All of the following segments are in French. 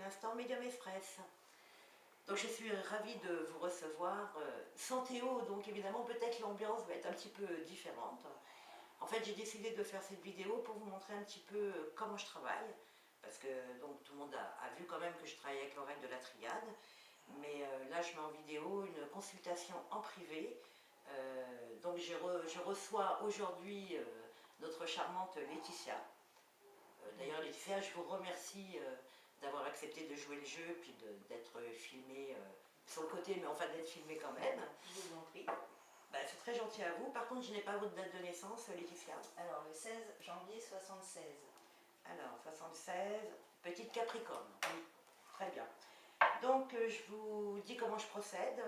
l'instant Medium Express. Donc je suis ravie de vous recevoir sans Théo, donc évidemment peut-être l'ambiance va être un petit peu différente. En fait j'ai décidé de faire cette vidéo pour vous montrer un petit peu comment je travaille, parce que donc, tout le monde a vu quand même que je travaille avec l'oreille de la triade, mais là je mets en vidéo une consultation en privé. Donc je reçois aujourd'hui notre charmante Laetitia. D'ailleurs Laetitia, je vous remercie d'avoir accepté de jouer le jeu, puis d'être filmée sur le côté, mais enfin d'être filmée quand même. Je vous en prie. Bah, c'est très gentil à vous. Par contre, je n'ai pas votre date de naissance, Laetitia. Alors, le 16 janvier 76. Alors, 76, petite Capricorne. Oui, très bien. Donc, je vous dis comment je procède.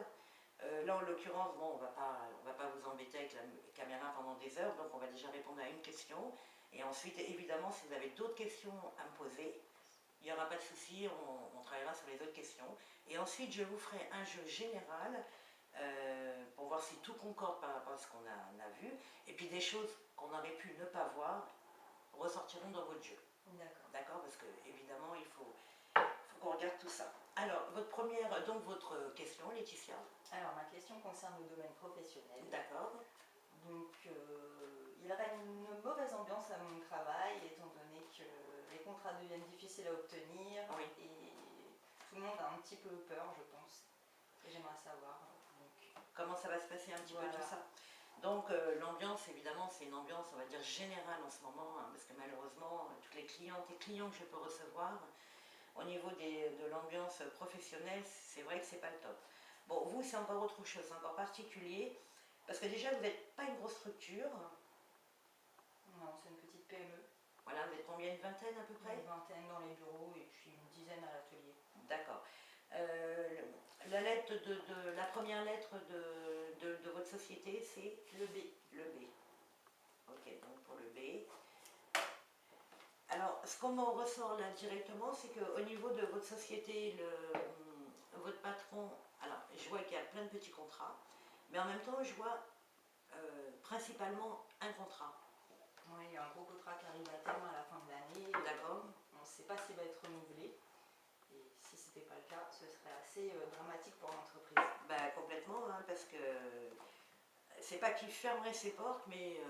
Là, en l'occurrence, bon, on va pas vous embêter avec la caméra pendant des heures, donc on va déjà répondre à une question. Et ensuite, évidemment, si vous avez d'autres questions à me poser, il n'y aura pas de souci, on travaillera sur les autres questions. Et ensuite, je vous ferai un jeu général pour voir si tout concorde par rapport à ce qu'on a vu. Et puis des choses qu'on aurait pu ne pas voir ressortiront dans votre jeu. D'accord. D'accord? Parce que, évidemment, il faut qu'on regarde tout ça. Alors, votre question, Laetitia. Alors, ma question concerne le domaine professionnel. D'accord. Donc, il règne une mauvaise ambiance à mon travail, étant donné que les contrats deviennent difficiles à obtenir. Oui. Et tout le monde a un petit peu peur, je pense. Et j'aimerais savoir. Comment ça va se passer un petit peu tout ça. Donc l'ambiance, évidemment, c'est une ambiance, on va dire, générale en ce moment, hein, parce que malheureusement, toutes les clientes et clients que je peux recevoir, au niveau de l'ambiance professionnelle, c'est vrai que c'est pas le top. Bon, vous, c'est encore autre chose, c'est encore particulier, parce que déjà, vous n'êtes pas une grosse structure. Non, c'est une petite PME. Voilà, vous êtes combien, une vingtaine à peu près? Une vingtaine dans les bureaux et puis une dizaine à l'atelier. D'accord. La première lettre de votre société, c'est le B. Le B. Ok, donc pour le B. Alors, ce qu'on m'en ressort là directement, c'est qu'au niveau de votre société, votre patron, alors je vois qu'il y a plein de petits contrats, mais en même temps, je vois principalement un contrat. Oui, il y a un gros contrat qui arrive à terme à la fin de l'année. D'accord. On ne sait pas s'il va être renouvelé. Et si ce n'était pas le cas, ce serait assez dramatique pour l'entreprise. Bah, complètement, hein, parce que c'est pas qu'il fermerait ses portes, mais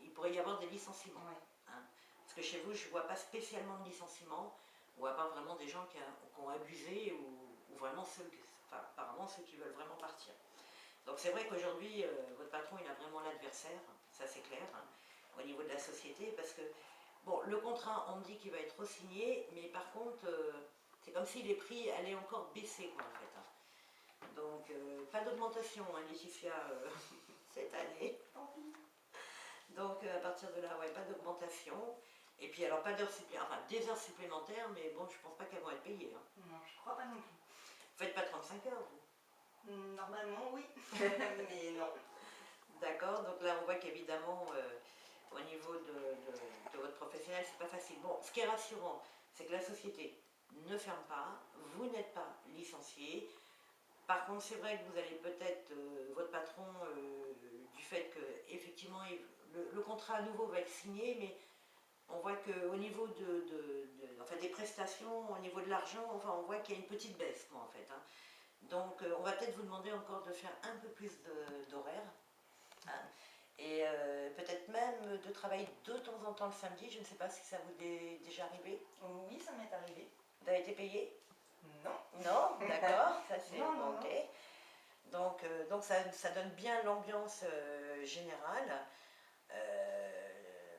il pourrait y avoir des licenciements. Ouais. Hein. Parce que chez vous, je ne vois pas spécialement de licenciements, ou à part vraiment des gens qui ont abusé, ou vraiment apparemment ceux qui veulent vraiment partir. Donc c'est vrai qu'aujourd'hui, votre patron, il a vraiment l'adversaire, ça c'est clair, hein, au niveau de la société, parce que, bon, le contrat, on me dit qu'il va être re-signé, mais par contre, c'est comme si les prix allaient encore baisser, quoi, en fait. Hein. Donc, pas d'augmentation, hein, Laetitia, cette année. Tant pis. Donc, à partir de là, ouais, pas d'augmentation. Et puis, alors, pas d'heures supplémentaires, enfin, des heures supplémentaires, mais bon, je pense pas qu'elles vont être payées. Hein. Non, je crois pas non plus. Vous faites pas 35 heures, vous? Normalement, oui, mais non. D'accord, donc là, on voit qu'évidemment, au niveau de votre professionnel, c'est pas facile. Bon, ce qui est rassurant, c'est que la société ne ferme pas, vous n'êtes pas licencié. Par contre, c'est vrai que vous allez peut-être, votre patron, du fait que, effectivement, le contrat à nouveau va être signé, mais on voit qu'au niveau enfin, des prestations, au niveau de l'argent, enfin, on voit qu'il y a une petite baisse, quoi, en fait. Hein. Donc, on va peut-être vous demander encore de faire un peu plus d'horaires. Hein. Et peut-être même de travailler de temps en temps le samedi. Je ne sais pas si ça vous est déjà arrivé. Oui, ça m'est arrivé. Vous avez été payé? Non. Non, d'accord, ça c'est non, ok. Donc ça donne bien l'ambiance générale.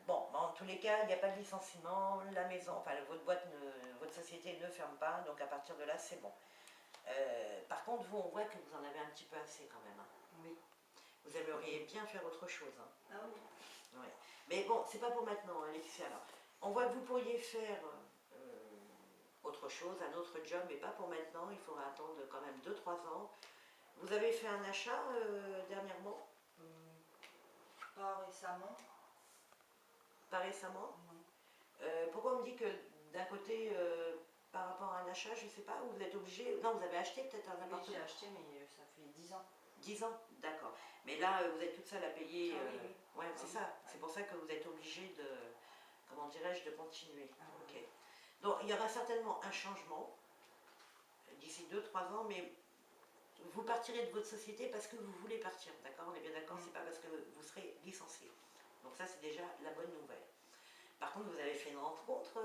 Bon, en tous les cas, il n'y a pas de licenciement, la maison, enfin votre société ne ferme pas, donc à partir de là, c'est bon. Par contre, vous, on voit que vous en avez un petit peu assez quand même. Hein. Oui. Vous aimeriez bien faire autre chose. Hein. Ah oui. Ouais. Mais bon, c'est pas pour maintenant, hein, Laetitia. Alors, on voit que vous pourriez faire autre chose, un autre job, mais pas pour maintenant. Il faudra attendre quand même 2-3 ans. Vous avez fait un achat dernièrement? Pas récemment. Pas récemment? Non. Pourquoi on me dit que d'un côté, par rapport à un achat, je ne sais pas, vous êtes obligé... Non, vous avez acheté peut-être un appartement? Oui, j'ai acheté, mais ça fait 10 ans. 10 ans? D'accord. Mais là, vous êtes toute seule à payer... Ah, oui, oui. Ouais, c'est ça. C'est pour ça que vous êtes obligé de... Comment dirais-je? De continuer. Ah, ok. Oui. Donc il y aura certainement un changement d'ici 2-3 ans, mais vous partirez de votre société parce que vous voulez partir, d'accord? On est bien d'accord, c'est pas parce que vous serez licencié. Donc ça, c'est déjà la bonne nouvelle. Par contre, vous avez fait une rencontre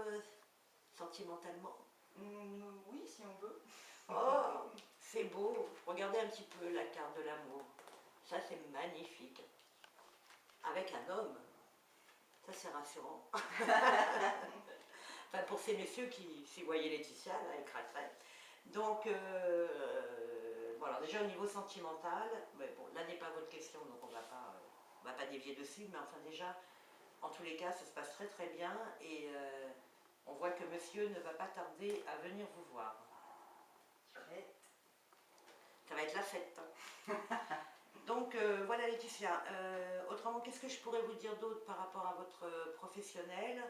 sentimentalement? Oui, si on veut. Oh, c'est beau. Regardez un petit peu la carte de l'amour. Ça, c'est magnifique. Avec un homme. Ça, c'est rassurant. Enfin, pour ces messieurs qui, si vous voyez Laetitia, là, elle craquerait. Donc, voilà, déjà au niveau sentimental, mais bon, là n'est pas votre question, donc on va pas dévier dessus, mais enfin déjà, en tous les cas, ça se passe très très bien, et on voit que monsieur ne va pas tarder à venir vous voir. Chouette. Ça va être la fête. Donc voilà Laetitia, autrement qu'est-ce que je pourrais vous dire d'autre par rapport à votre professionnel?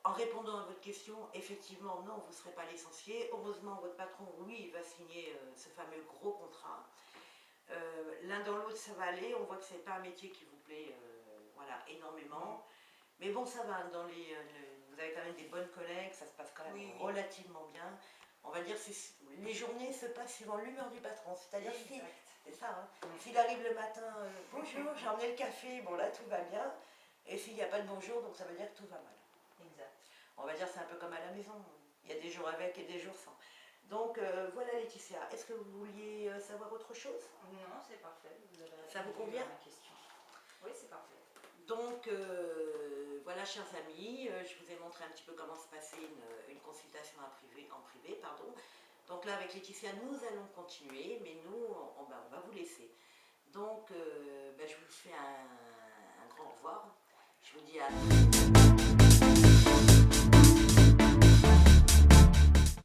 En répondant à votre question, effectivement non, vous ne serez pas licencié. Heureusement votre patron, oui, il va signer ce fameux gros contrat. L'un dans l'autre ça va aller, on voit que ce n'est pas un métier qui vous plaît voilà, énormément. Mais bon ça va, vous avez quand même des bonnes collègues, ça se passe quand même relativement bien. On va dire que les journées se passent suivant l'humeur du patron, c'est-à-dire c'est ça, hein. S'il arrive le matin, bonjour, j'ai emmené le café, bon là tout va bien, et s'il n'y a pas de bonjour, donc ça veut dire que tout va mal. Exact. On va dire c'est un peu comme à la maison, il y a des jours avec et des jours sans. Donc voilà Laetitia, est-ce que vous vouliez savoir autre chose? Non, c'est parfait. Ça vous convient? Ma question. Oui, c'est parfait. Donc voilà chers amis, je vous ai montré un petit peu comment se passait une consultation en privé, pardon. Donc là avec Laetitia nous allons continuer, mais nous on va vous laisser. Donc je vous fais un grand au revoir, je vous dis à